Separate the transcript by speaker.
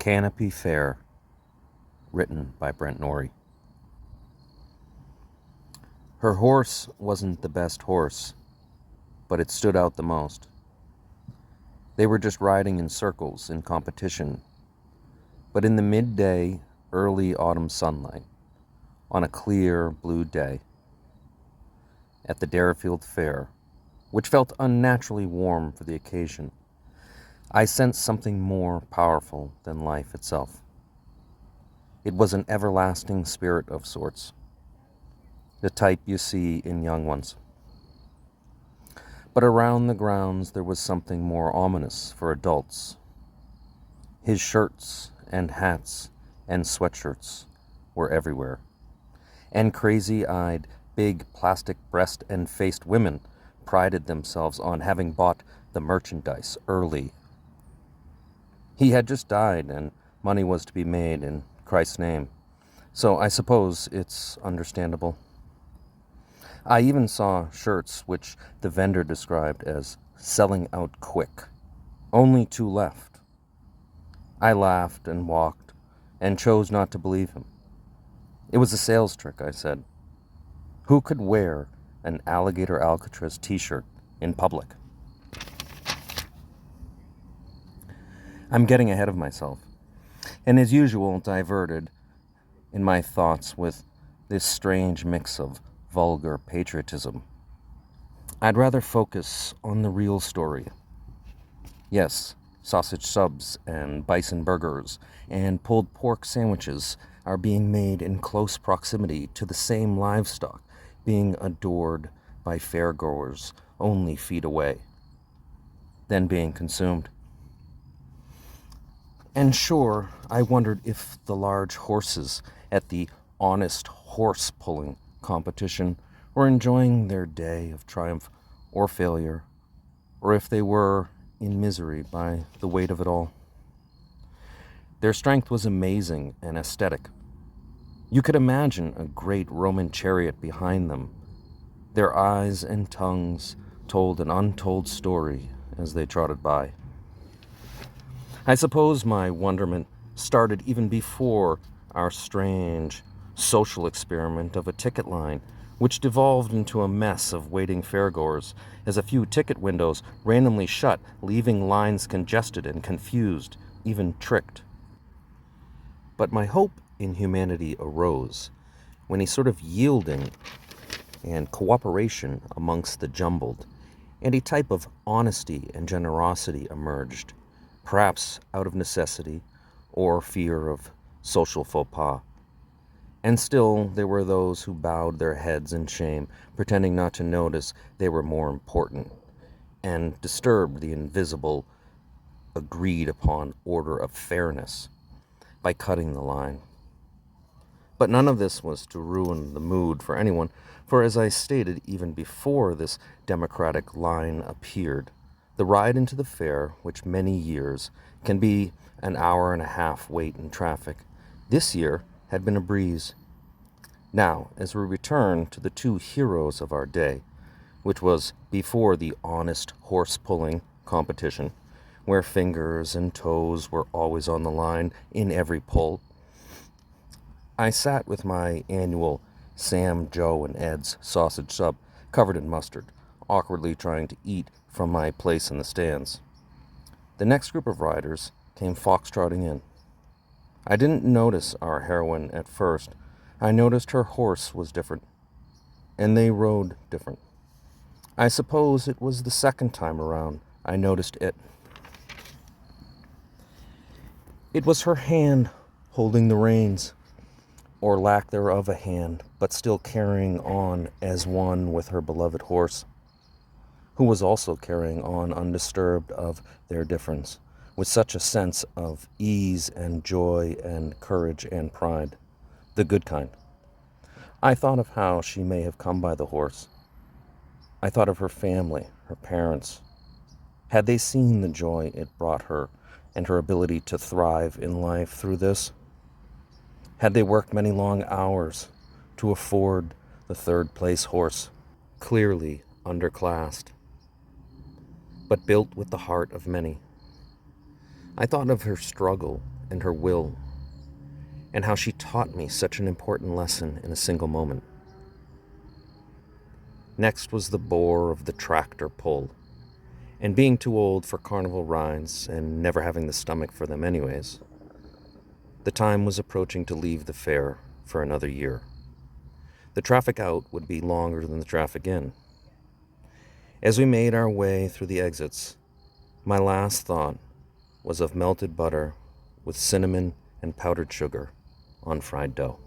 Speaker 1: CANOPY FAIR, written by Brent Noury. Her horse wasn't the best horse, but it stood out the most. They were just riding in circles in competition, but in the midday, early autumn sunlight, on a clear blue day, at the Darrowfield Fair, which felt unnaturally warm for the occasion, I sensed something more powerful than life itself. It was an everlasting spirit of sorts, the type you see in young ones. But around the grounds there was something more ominous for adults. His shirts and hats and sweatshirts were everywhere, and crazy-eyed, big plastic-breast and faced women prided themselves on having bought the merchandise early. He had just died, and money was to be made in Christ's name, so I suppose it's understandable. I even saw shirts which the vendor described as selling out quick. Only 2 left. I laughed and walked and chose not to believe him. It was a sales trick, I said. Who could wear an alligator Alcatraz t-shirt in public? I'm getting ahead of myself, and as usual diverted in my thoughts with this strange mix of vulgar patriotism. I'd rather focus on the real story. Yes, sausage subs and bison burgers and pulled pork sandwiches are being made in close proximity to the same livestock being adored by fairgoers only feet away, then being consumed. And sure, I wondered if the large horses at the honest horse pulling competition were enjoying their day of triumph or failure, or if they were in misery by the weight of it all. Their strength was amazing and aesthetic. You could imagine a great Roman chariot behind them. Their eyes and tongues told an untold story as they trotted by. I suppose my wonderment started even before our strange social experiment of a ticket line, which devolved into a mess of waiting fairgoers as a few ticket windows randomly shut, leaving lines congested and confused, even tricked. But my hope in humanity arose when a sort of yielding and cooperation amongst the jumbled, and a type of honesty and generosity emerged, perhaps out of necessity or fear of social faux pas. And still there were those who bowed their heads in shame, pretending not to notice they were more important, and disturbed the invisible, agreed-upon order of fairness by cutting the line. But none of this was to ruin the mood for anyone, for as I stated even before this democratic line appeared, the ride into the fair, which many years can be an hour and a half wait in traffic, this year had been a breeze. Now, as we return to the 2 heroes of our day, which was before the honest horse-pulling competition, where fingers and toes were always on the line in every pull, I sat with my annual Sam, Joe, and Ed's sausage sub covered in mustard, awkwardly trying to eat from my place in the stands. The next group of riders came foxtrotting in. I didn't notice our heroine at first. I noticed her horse was different, and they rode different. I suppose it was the second time around I noticed it. It was her hand holding the reins, or lack thereof a hand, but still carrying on as one with her beloved horse, who was also carrying on undisturbed of their difference, with such a sense of ease and joy and courage and pride, the good kind. I thought of how she may have come by the horse. I thought of her family, her parents. Had they seen the joy it brought her and her ability to thrive in life through this? Had they worked many long hours to afford the 3rd-place horse, clearly underclassed, but built with the heart of many? I thought of her struggle and her will, and how she taught me such an important lesson in a single moment. Next was the bore of the tractor pull, and being too old for carnival rides and never having the stomach for them anyways, the time was approaching to leave the fair for another year. The traffic out would be longer than the traffic in. As we made our way through the exits, my last thought was of melted butter with cinnamon and powdered sugar on fried dough.